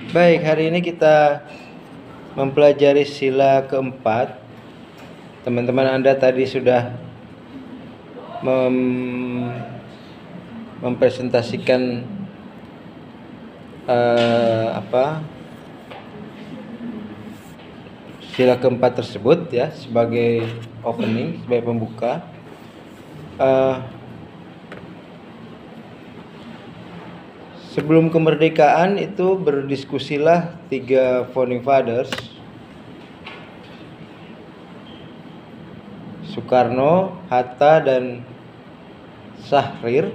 Baik, hari ini kita mempelajari sila keempat. Teman-teman Anda tadi sudah mempresentasikan sila keempat tersebut ya sebagai opening, sebagai pembuka. Sebelum kemerdekaan itu berdiskusilah tiga founding fathers, Soekarno, Hatta, dan Syahrir.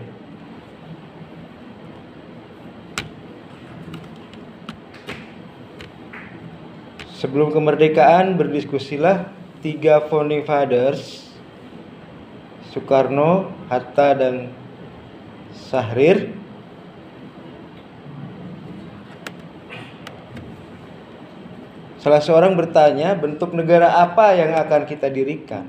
Sebelum kemerdekaan berdiskusilah tiga founding fathers, Soekarno, Hatta, dan Syahrir. Salah seorang bertanya, bentuk negara apa yang akan kita dirikan?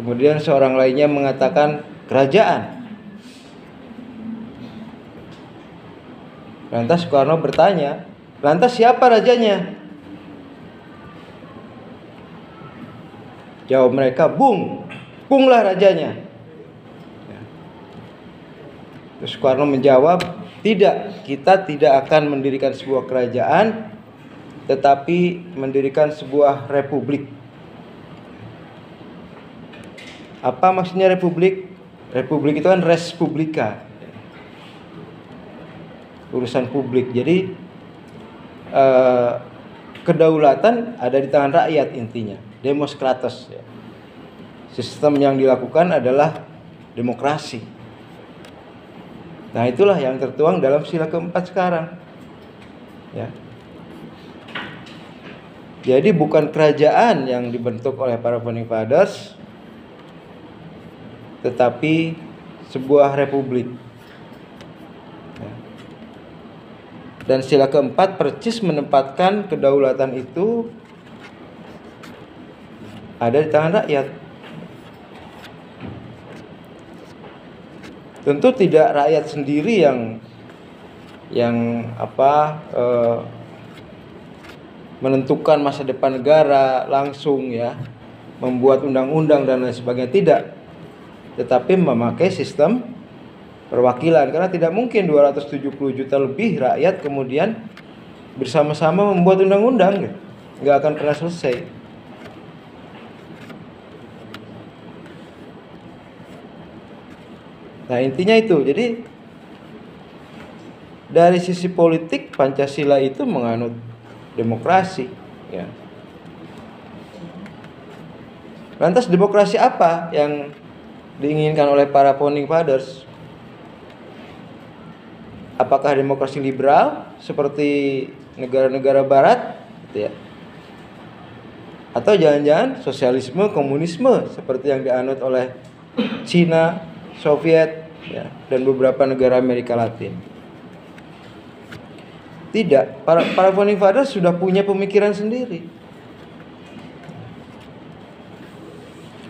Kemudian seorang lainnya mengatakan kerajaan. Lantas Soekarno bertanya, lantas siapa rajanya? Jawab mereka, Bunglah rajanya. Terus Soekarno menjawab, tidak, kita tidak akan mendirikan sebuah kerajaan, tetapi mendirikan sebuah republik. Apa maksudnya republik? Republik itu kan res publica, urusan publik. Jadi kedaulatan ada di tangan rakyat intinya, demos kratos ya. Sistem yang dilakukan adalah demokrasi. Nah, itulah yang tertuang dalam sila keempat sekarang. Ya. Jadi bukan kerajaan yang dibentuk oleh para founding fathers, tetapi sebuah republik. Ya. Dan sila keempat percis menempatkan kedaulatan itu ada di tangan rakyat. Tentu tidak rakyat sendiri yang menentukan masa depan negara langsung ya, membuat undang-undang dan lain sebagainya, tidak. Tetapi memakai sistem perwakilan, karena tidak mungkin 270 juta lebih rakyat kemudian bersama-sama membuat undang-undang, nggak akan pernah selesai. Nah, intinya itu. Jadi dari sisi politik Pancasila itu menganut demokrasi ya. Lantas demokrasi apa yang diinginkan oleh para founding fathers? Apakah demokrasi liberal seperti negara-negara barat gitu ya? Atau jangan-jangan sosialisme, komunisme seperti yang dianut oleh Cina, Soviet ya, dan beberapa negara Amerika Latin? Tidak, para founding fathers sudah punya pemikiran sendiri.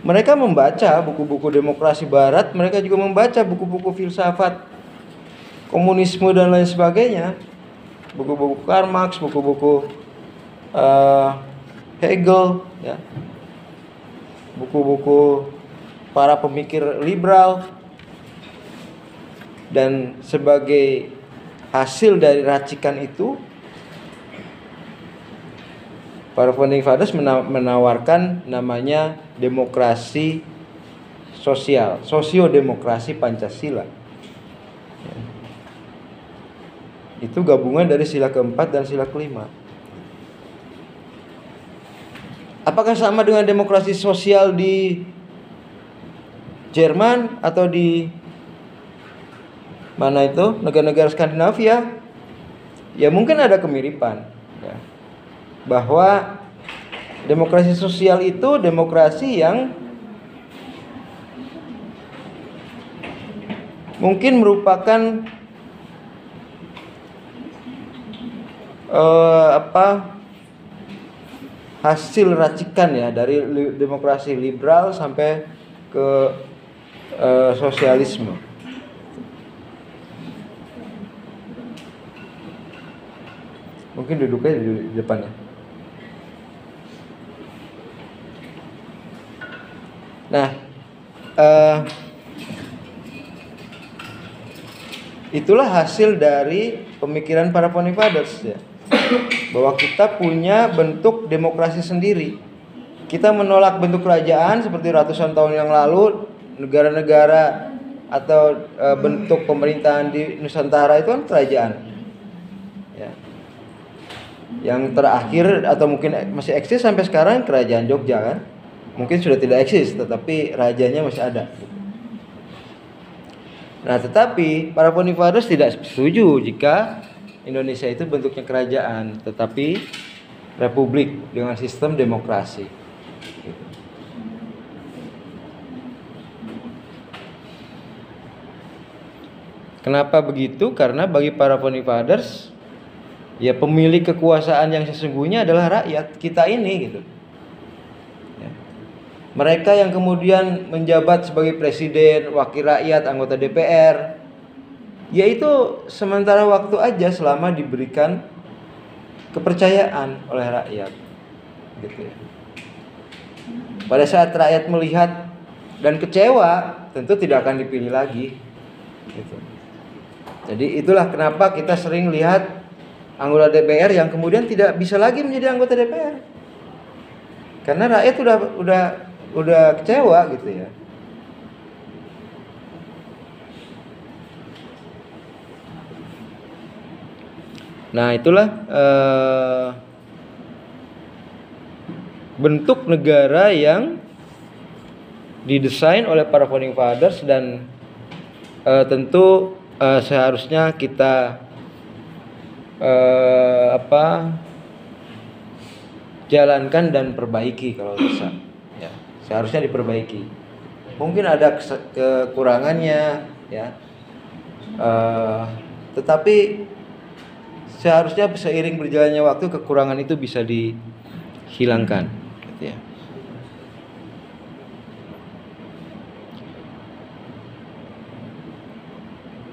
Mereka membaca buku-buku demokrasi barat, mereka juga membaca buku-buku filsafat komunisme dan lain sebagainya, buku-buku Karl Marx, buku-buku Hegel ya, buku-buku para pemikir liberal. Dan sebagai hasil dari racikan itu, para founding fathers menawarkan namanya demokrasi sosial, sosiodemokrasi Pancasila. Itu gabungan dari sila keempat dan sila kelima. Apakah sama dengan demokrasi sosial di Jerman atau di mana itu negara-negara Skandinavia? Ya mungkin ada kemiripan ya. Bahwa demokrasi sosial itu demokrasi yang mungkin merupakan hasil racikan ya dari demokrasi liberal sampai ke sosialisme. Mungkin duduknya di depannya. Nah, itulah hasil dari pemikiran para founding fathers ya, bahwa kita punya bentuk demokrasi sendiri. Kita menolak bentuk kerajaan seperti ratusan tahun yang lalu negara-negara atau bentuk pemerintahan di Nusantara itu kan kerajaan. Ya. Yang terakhir atau mungkin masih eksis sampai sekarang kerajaan Jogja kan. Mungkin sudah tidak eksis, tetapi rajanya masih ada. Nah, tetapi para founding fathers tidak setuju jika Indonesia itu bentuknya kerajaan, tetapi republik dengan sistem demokrasi. Kenapa begitu? Karena bagi para founding fathers, ya pemilik kekuasaan yang sesungguhnya adalah rakyat kita ini gitu. Mereka yang kemudian menjabat sebagai presiden, wakil rakyat, anggota DPR, yaitu sementara waktu aja selama diberikan kepercayaan oleh rakyat, gitu ya. Pada saat rakyat melihat dan kecewa, tentu tidak akan dipilih lagi, gitu. Jadi itulah kenapa kita sering lihat anggota DPR yang kemudian tidak bisa lagi menjadi anggota DPR, karena rakyat udah kecewa gitu ya. Nah, itulah bentuk negara yang didesain oleh para founding fathers dan tentu seharusnya kita jalankan dan perbaiki kalau bisa. Ya, seharusnya diperbaiki. Mungkin ada kekurangannya, ya. Tetapi seharusnya seiring berjalannya waktu kekurangan itu bisa dihilangkan, gitu ya.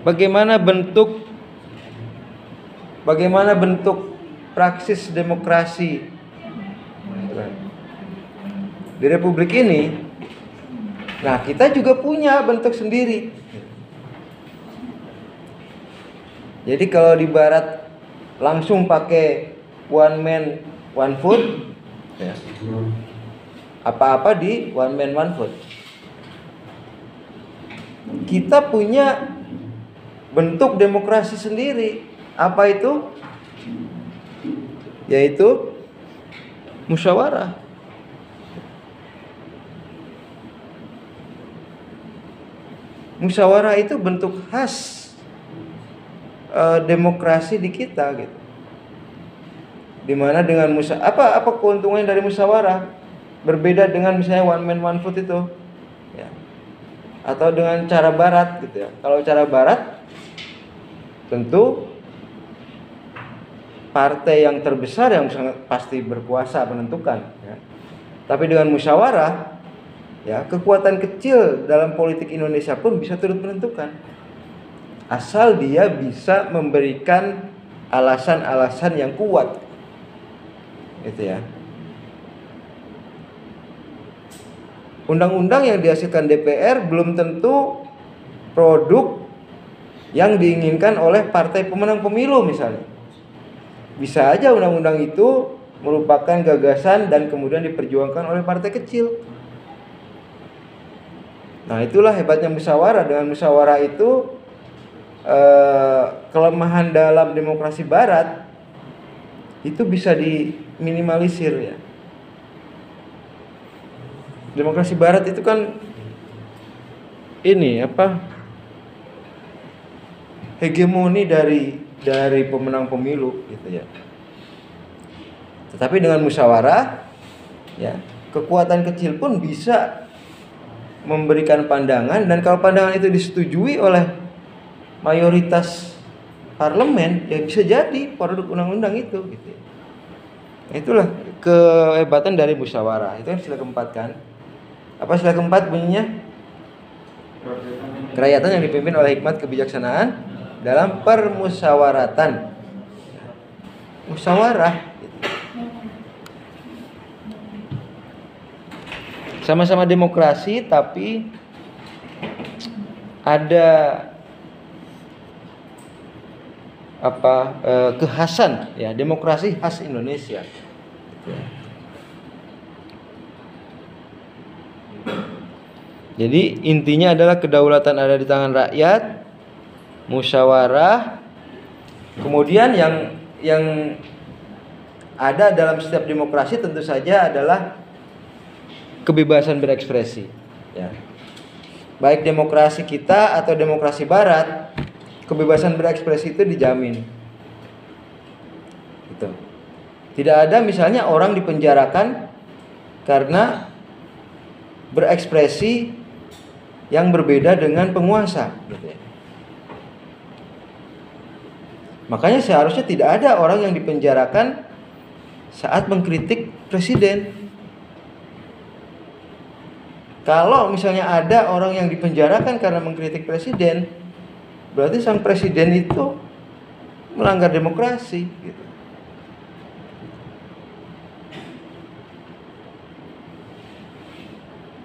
Bagaimana bentuk praksis demokrasi di Republik ini? Nah, kita juga punya bentuk sendiri. Jadi kalau di Barat langsung pakai one man one vote, ya, apa-apa di one man one vote. Kita punya bentuk demokrasi sendiri. Apa itu? Yaitu musyawarah. Musyawarah itu bentuk khas demokrasi di kita gitu. Dimana dengan apa keuntungan dari musyawarah berbeda dengan misalnya one man one vote itu, ya. Atau dengan cara Barat gitu ya. Kalau cara Barat tentu partai yang terbesar yang pasti berkuasa menentukan, ya. Tapi dengan musyawarah, ya, kekuatan kecil dalam politik Indonesia pun bisa turut menentukan, asal dia bisa memberikan alasan-alasan yang kuat, gitu ya. Undang-undang yang dihasilkan DPR belum tentu produk yang diinginkan oleh partai pemenang pemilu misalnya. Bisa aja undang-undang itu merupakan gagasan dan kemudian diperjuangkan oleh partai kecil. Nah, itulah hebatnya musyawarah. Dengan musyawarah itu kelemahan dalam demokrasi Barat itu bisa diminimalisir, ya. Demokrasi Barat itu kan hegemoni dari pemenang pemilu, gitu ya. Tetapi dengan musyawarah, ya, kekuatan kecil pun bisa memberikan pandangan, dan kalau pandangan itu disetujui oleh mayoritas parlemen, ya bisa jadi produk undang-undang itu, gitu ya. Itulah kehebatan dari musyawarah. Itu kan sila keempat kan. Apa sila keempat bunyinya? Kerakyatan yang dipimpin oleh hikmat kebijaksanaan dalam permusyawaratan. Musyawarah. Sama-sama demokrasi tapi ada kekhasan ya, demokrasi khas Indonesia. Jadi intinya adalah kedaulatan ada di tangan rakyat, musyawarah. Kemudian yang ada dalam setiap demokrasi tentu saja adalah kebebasan berekspresi. Ya. Baik demokrasi kita atau demokrasi Barat, kebebasan berekspresi itu dijamin. Gitu. Tidak ada misalnya orang dipenjarakan karena berekspresi yang berbeda dengan penguasa, gitu ya. Makanya seharusnya tidak ada orang yang dipenjarakan saat mengkritik presiden. Kalau misalnya ada orang yang dipenjarakan karena mengkritik presiden, berarti sang presiden itu melanggar demokrasi, gitu.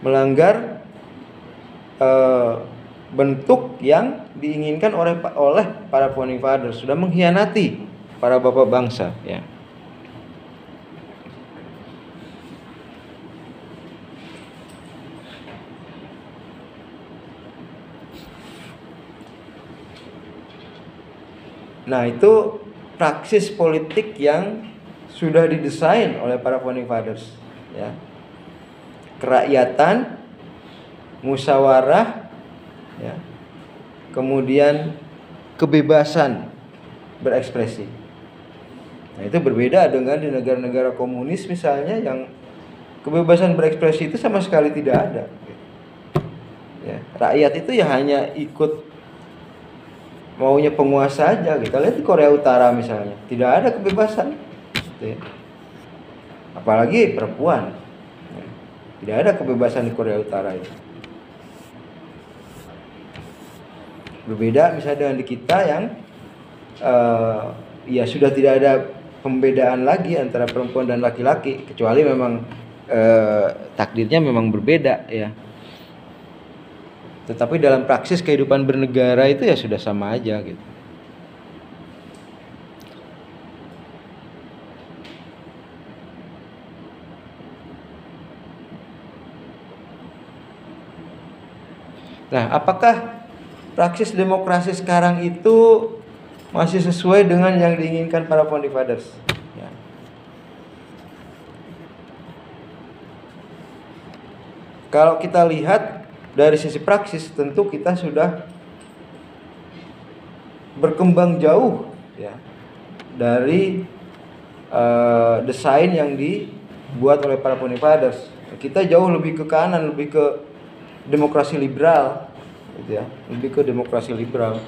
Melanggar bentuk yang diinginkan oleh para founding fathers, sudah mengkhianati para bapak bangsa, ya. Nah, itu praksis politik yang sudah didesain oleh para founding fathers, ya. Kerakyatan, musyawarah, ya. Kemudian kebebasan berekspresi. Nah, itu berbeda dengan di negara-negara komunis misalnya, yang kebebasan berekspresi itu sama sekali tidak ada. Ya, rakyat itu ya hanya ikut maunya penguasa aja. Kita lihat di Korea Utara misalnya, tidak ada kebebasan, gitu ya. Apalagi perempuan, ya. Tidak ada kebebasan di Korea Utara itu. Berbeda misalnya dengan di kita yang ya sudah tidak ada pembedaan lagi antara perempuan dan laki-laki, kecuali memang takdirnya memang berbeda, ya. Tetapi dalam praksis kehidupan bernegara itu ya sudah sama aja, gitu. Nah, apakah praksis demokrasi sekarang itu masih sesuai dengan yang diinginkan para founding fathers? Ya. Kalau kita lihat dari sisi praksis, tentu kita sudah berkembang jauh, ya, dari desain yang dibuat oleh para founding fathers. Kita jauh lebih ke kanan, lebih ke demokrasi liberal, gitu ya, lebih ke demokrasi liberal.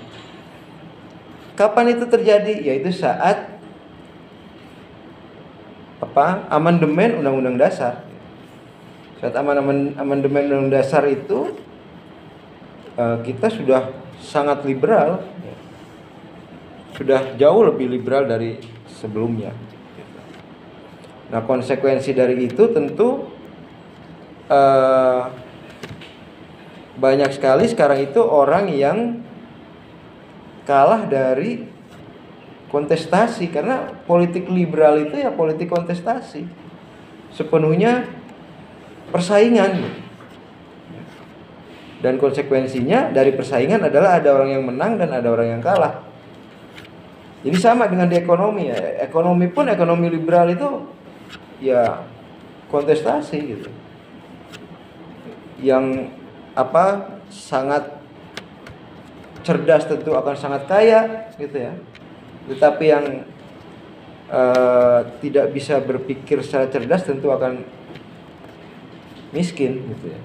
Kapan itu terjadi? Yaitu saat amandemen Undang-Undang Dasar. Saat amandemen Undang-Undang Dasar itu kita sudah sangat liberal, sudah jauh lebih liberal dari sebelumnya. Nah, konsekuensi dari itu tentu banyak sekali sekarang itu orang yang kalah dari kontestasi, karena politik liberal itu ya politik kontestasi, sepenuhnya persaingan. Dan konsekuensinya dari persaingan adalah ada orang yang menang dan ada orang yang kalah. Jadi sama dengan di ekonomi, ya. Ekonomi pun, ekonomi liberal itu ya kontestasi, gitu. Yang sangat cerdas tentu akan sangat kaya, gitu ya. Tetapi yang tidak bisa berpikir secara cerdas tentu akan miskin, gitu ya.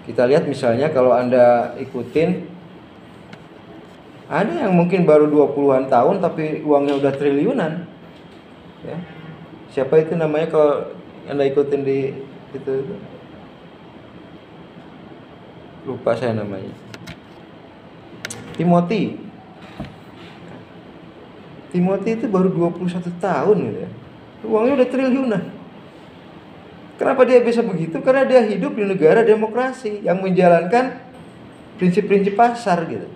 Kita lihat misalnya kalau Anda ikutin, ada yang mungkin baru 20-an tahun tapi uangnya udah triliunan, ya. Siapa itu namanya kalau Anda ikutin di itu? lupa saya namanya. Timothy itu baru 21 tahun gitu ya. Uangnya udah triliunan. Kenapa dia bisa begitu? Karena dia hidup di negara demokrasi yang menjalankan prinsip-prinsip pasar gitu.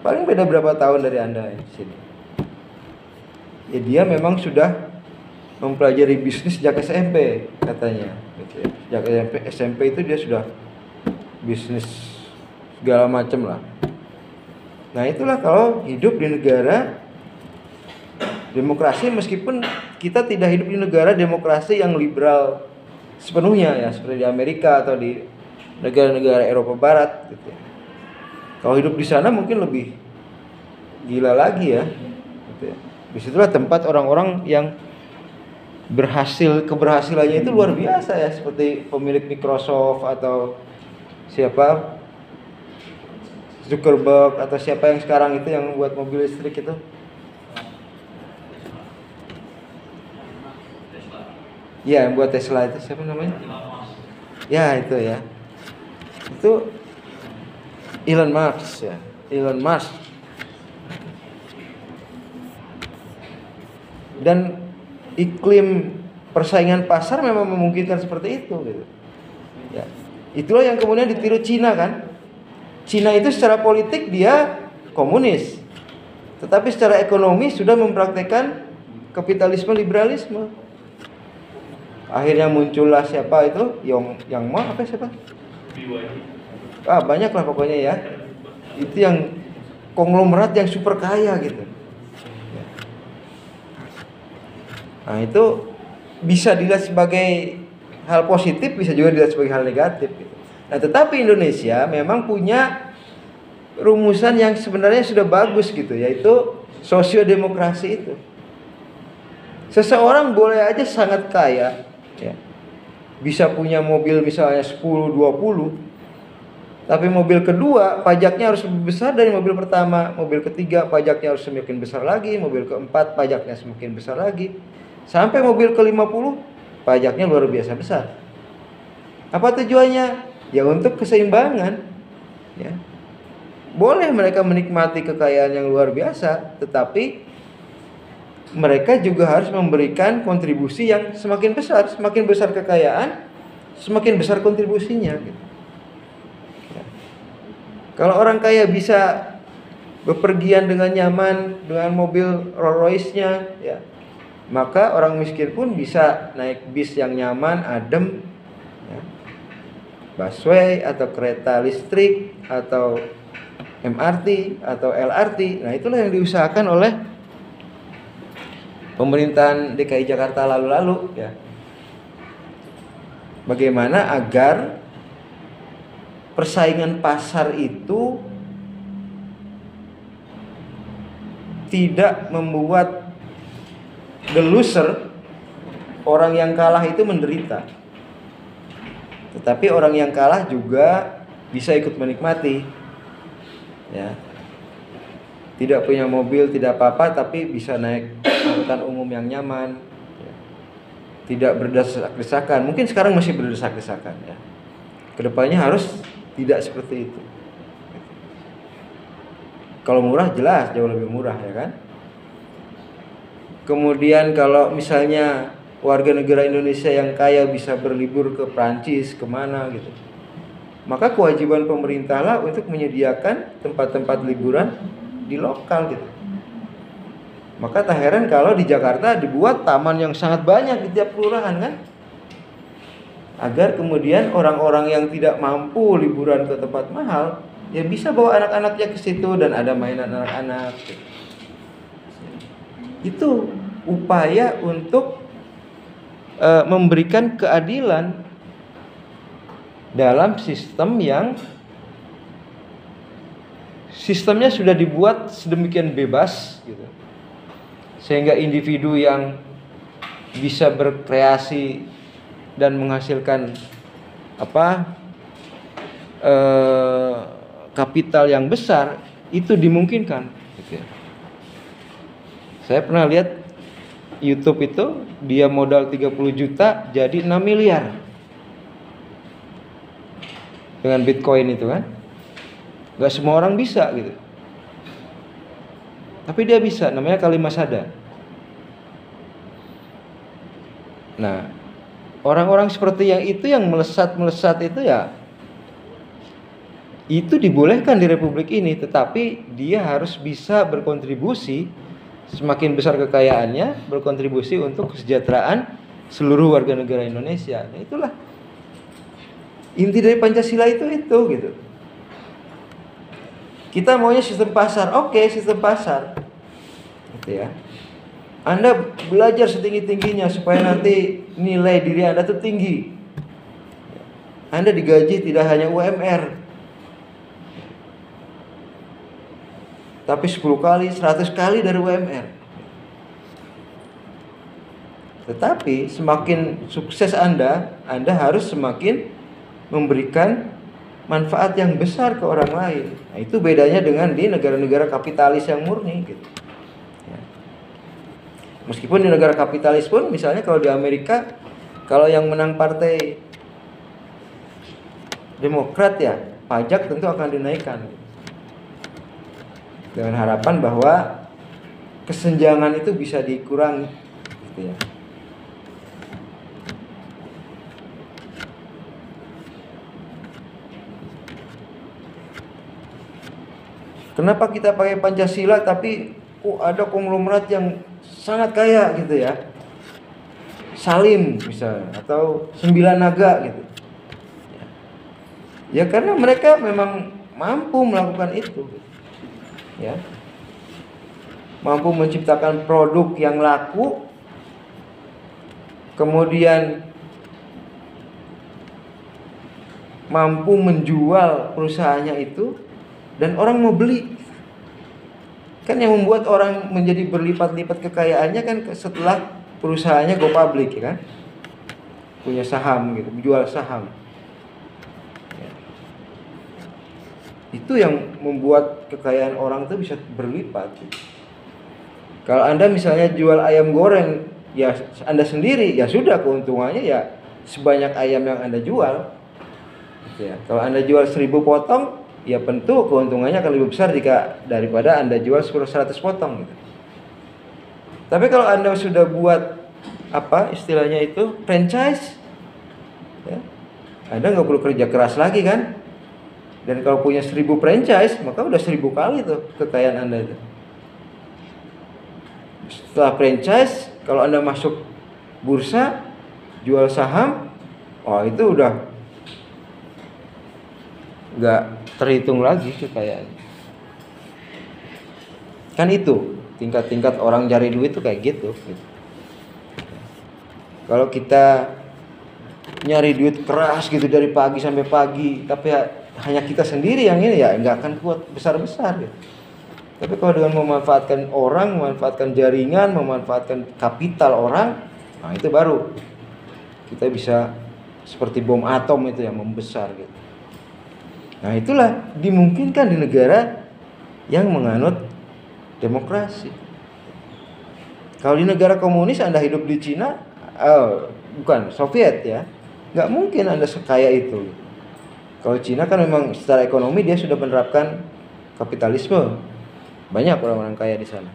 Paling beda berapa tahun dari Anda di sini. Ya dia memang sudah mempelajari bisnis sejak SMP katanya gitu ya. Sejak SMP itu dia sudah bisnis segala macam lah. Nah itulah kalau hidup di negara demokrasi, meskipun kita tidak hidup di negara demokrasi yang liberal sepenuhnya ya, seperti di Amerika atau di negara-negara Eropa Barat gitu ya. Kalau hidup di sana mungkin lebih gila lagi ya gitu ya. Disitulah tempat orang-orang yang keberhasilannya itu luar biasa ya, seperti pemilik Microsoft atau siapa, Zuckerberg atau siapa yang sekarang itu yang buat mobil listrik itu. Ya, yang buat Tesla itu siapa namanya? Ya, itu ya. Itu Elon Musk ya. Elon Musk. Dan iklim persaingan pasar memang memungkinkan seperti itu gitu. Ya. Itulah yang kemudian ditiru Cina kan. Cina itu secara politik dia komunis, tetapi secara ekonomi sudah mempraktekkan kapitalisme liberalisme. Akhirnya muncullah siapa itu yang Ma apa siapa? Banyak lah pokoknya ya. Itu yang konglomerat yang super kaya gitu. Nah itu bisa dilihat sebagai hal positif, bisa juga dilihat sebagai hal negatif gitu. Nah tetapi Indonesia memang punya rumusan yang sebenarnya sudah bagus gitu, yaitu sosiodemokrasi itu. Seseorang boleh aja sangat kaya ya, bisa punya mobil misalnya 10, 20, tapi mobil kedua pajaknya harus lebih besar dari mobil pertama, mobil ketiga pajaknya harus semakin besar lagi, mobil keempat pajaknya semakin besar lagi, sampai mobil ke-50 pajaknya luar biasa besar. Apa tujuannya? Ya untuk keseimbangan ya. Boleh mereka menikmati kekayaan yang luar biasa, tetapi mereka juga harus memberikan kontribusi yang semakin besar. Semakin besar kekayaan, semakin besar kontribusinya gitu. Ya. Kalau orang kaya bisa bepergian dengan nyaman dengan mobil Rolls Royce-nya ya, maka orang miskin pun bisa naik bis yang nyaman, adem ya. Busway atau kereta listrik atau MRT atau LRT. Nah itulah yang diusahakan oleh pemerintahan DKI Jakarta lalu-lalu ya. Bagaimana agar persaingan pasar itu tidak membuat the loser, orang yang kalah itu menderita, tetapi orang yang kalah juga bisa ikut menikmati ya. Tidak punya mobil tidak apa-apa, tapi bisa naik angkutan umum yang nyaman ya. Tidak berdesak-desakan. Mungkin sekarang masih berdesak-desakan ya. Kedepannya harus tidak seperti itu. Kalau murah jelas jauh lebih murah ya kan. Kemudian kalau misalnya warga negara Indonesia yang kaya bisa berlibur ke Prancis, kemana gitu, maka kewajiban pemerintah lah untuk menyediakan tempat-tempat liburan di lokal gitu. Maka tak heran kalau di Jakarta dibuat taman yang sangat banyak di tiap kelurahan kan, agar kemudian orang-orang yang tidak mampu liburan ke tempat mahal ya bisa bawa anak-anaknya ke situ dan ada mainan anak-anak gitu. Itu upaya untuk memberikan keadilan dalam sistemnya sudah dibuat sedemikian bebas gitu, sehingga individu yang bisa berkreasi dan menghasilkan kapital yang besar itu dimungkinkan gitu ya. Saya pernah lihat YouTube itu dia modal 30 juta jadi 6 miliar. dengan Bitcoin itu kan. Gak semua orang bisa gitu. Tapi dia bisa, namanya kalimat sada. Nah, orang-orang seperti yang itu yang melesat itu ya, itu dibolehkan di Republik ini, tetapi dia harus bisa berkontribusi, semakin besar kekayaannya, berkontribusi untuk kesejahteraan seluruh warga negara Indonesia. Nah, itulah inti dari Pancasila itu gitu. Kita maunya sistem pasar, oke, sistem pasar, gitu ya. Anda belajar setinggi-tingginya supaya nanti nilai diri Anda itu tinggi. Anda digaji tidak hanya UMR, tapi 10 kali, 100 kali dari UMR. Tetapi semakin sukses Anda harus semakin memberikan manfaat yang besar ke orang lain. Nah, itu bedanya dengan di negara-negara kapitalis yang murni gitu. Ya. Meskipun di negara kapitalis pun, misalnya kalau di Amerika, kalau yang menang partai Demokrat ya, pajak tentu akan dinaikkan. Dengan harapan bahwa kesenjangan itu bisa dikurangi gitu ya. Kenapa kita pakai Pancasila tapi ada konglomerat yang sangat kaya gitu ya, Salim misalnya, atau Sembilan Naga gitu ya, karena mereka memang mampu melakukan itu ya, mampu menciptakan produk yang laku, kemudian mampu menjual perusahaannya itu dan orang mau beli. Kan yang membuat orang menjadi berlipat-lipat kekayaannya kan setelah perusahaannya go public ya kan, punya saham gitu, jual saham ya. Itu yang membuat kekayaan orang itu bisa berlipat gitu. Kalau Anda misalnya jual ayam goreng, ya Anda sendiri, ya sudah keuntungannya ya sebanyak ayam yang Anda jual gitu ya. Kalau Anda jual 1000 potong, ya tentu keuntungannya akan lebih besar daripada Anda jual 100 potong gitu. Tapi kalau Anda sudah buat istilahnya itu franchise ya, Anda nggak perlu kerja keras lagi kan. Dan kalau punya 1000 franchise, maka udah 1000 kali tuh kekayaan Anda itu. Setelah franchise, kalau Anda masuk bursa, jual saham, itu udah nggak terhitung lagi kekayaannya. Kan itu tingkat-tingkat orang cari duit tuh kayak gitu. Kalau kita nyari duit keras gitu dari pagi sampai pagi, tapi hanya kita sendiri yang ini, ya nggak akan kuat besar-besar gitu. Tapi kalau dengan memanfaatkan orang, memanfaatkan jaringan, memanfaatkan kapital orang, nah itu baru kita bisa seperti bom atom itu yang membesar gitu. Nah itulah dimungkinkan di negara yang menganut demokrasi. Kalau di negara komunis Anda hidup di Cina, bukan Soviet ya, nggak mungkin Anda sekaya itu. Kalau Cina kan memang secara ekonomi dia sudah menerapkan kapitalisme, banyak orang-orang kaya di sana.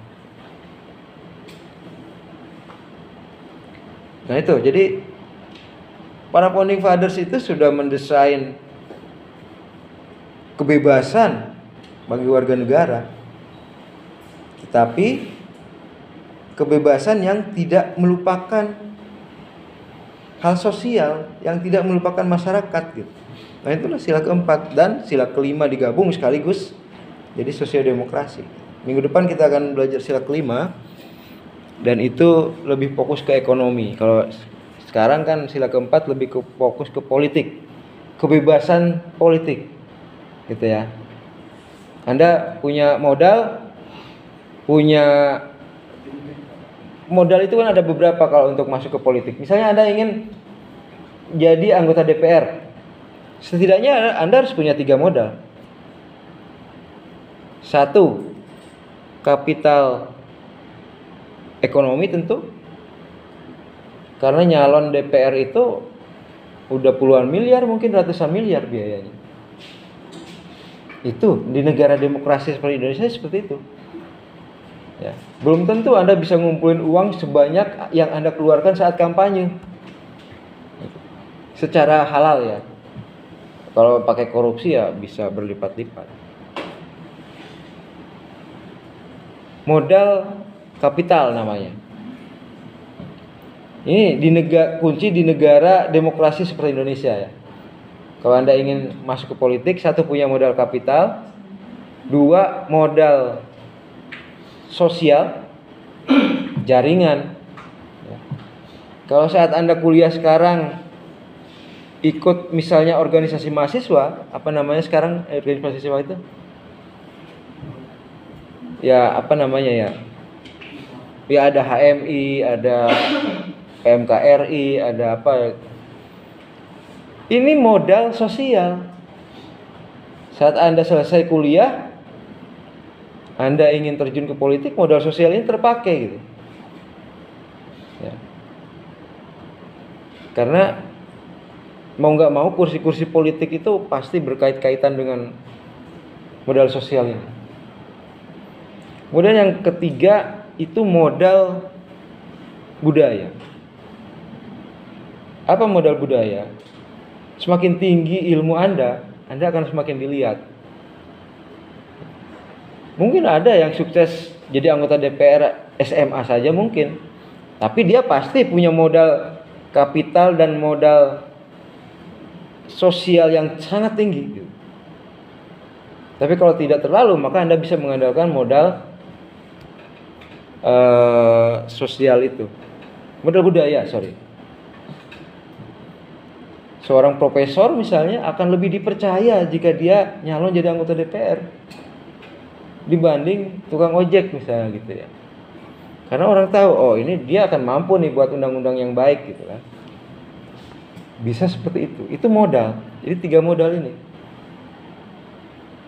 Nah itu, jadi para founding fathers itu sudah mendesain kebebasan bagi warga negara, tetapi kebebasan yang tidak melupakan hal sosial, yang tidak melupakan masyarakat gitu. Nah itulah sila keempat dan sila kelima digabung sekaligus jadi sosiodemokrasi. Minggu depan kita akan belajar sila kelima dan itu lebih fokus ke ekonomi. Kalau sekarang kan sila keempat lebih fokus ke politik, kebebasan politik gitu ya. Anda punya modal itu kan ada beberapa kalau untuk masuk ke politik. Misalnya Anda ingin jadi anggota DPR, setidaknya Anda harus punya 3 modal. 1, kapital ekonomi tentu, karena nyalon DPR itu udah puluhan miliar, mungkin ratusan miliar biayanya. Itu di negara demokrasi seperti Indonesia seperti itu. Ya. Belum tentu Anda bisa ngumpulin uang sebanyak yang Anda keluarkan saat kampanye. Secara halal ya. Kalau pakai korupsi ya bisa berlipat-lipat. Modal kapital namanya. Ini kunci di negara demokrasi seperti Indonesia ya. Kalau Anda ingin masuk ke politik, satu punya modal kapital, dua modal sosial, jaringan. Kalau saat Anda kuliah sekarang ikut misalnya organisasi mahasiswa, apa namanya sekarang organisasi mahasiswa itu? Ya apa namanya ya? Ya ada HMI, ada PMKRI, ada apa? Ini modal sosial. Saat Anda selesai kuliah, Anda ingin terjun ke politik, modal sosial ini terpakai gitu. Ya. Karena mau nggak mau kursi-kursi politik itu pasti berkait-kaitan dengan modal sosial ini. Kemudian yang ketiga itu modal budaya. Apa modal budaya? Semakin tinggi ilmu Anda akan semakin dilihat. Mungkin ada yang sukses jadi anggota DPR SMA saja mungkin. Tapi dia pasti punya modal kapital dan modal sosial yang sangat tinggi. Tapi kalau tidak terlalu, maka Anda bisa mengandalkan modal sosial itu. Modal budaya, sorry. Seorang profesor misalnya akan lebih dipercaya jika dia nyalon jadi anggota DPR dibanding tukang ojek misalnya gitu ya. Karena orang tahu, oh ini dia akan mampu nih buat undang-undang yang baik gitu kan. Bisa seperti itu. Itu modal. Jadi 3 modal ini.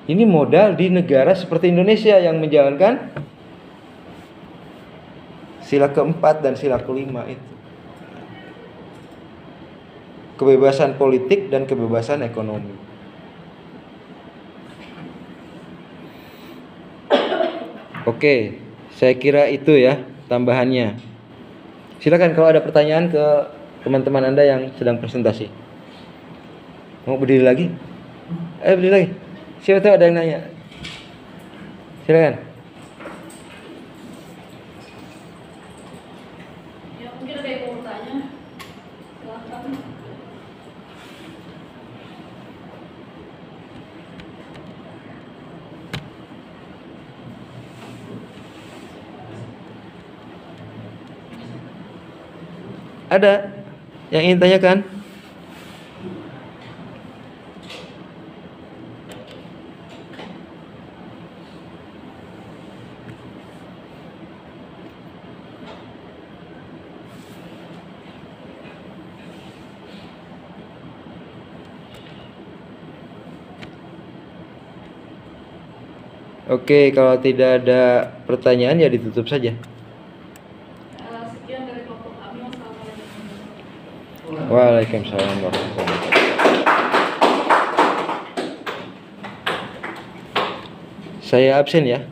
Ini modal di negara seperti Indonesia yang menjalankan sila keempat dan sila kelima itu. Kebebasan politik dan kebebasan ekonomi. Oke, saya kira itu ya tambahannya. Silakan kalau ada pertanyaan ke teman-teman Anda yang sedang presentasi. Mau berdiri lagi? Berdiri lagi. Siapa tahu ada yang nanya. Silakan. Ya mungkin ada yang mau bertanya. Silakan. Ada yang ingin tanyakan? Oke, kalau tidak ada pertanyaan ya ditutup saja. Sekian dari kelompok kami. Wassalamualaikum. Waalaikumsalam warahmatullahi wabarakatuh. Saya absen ya.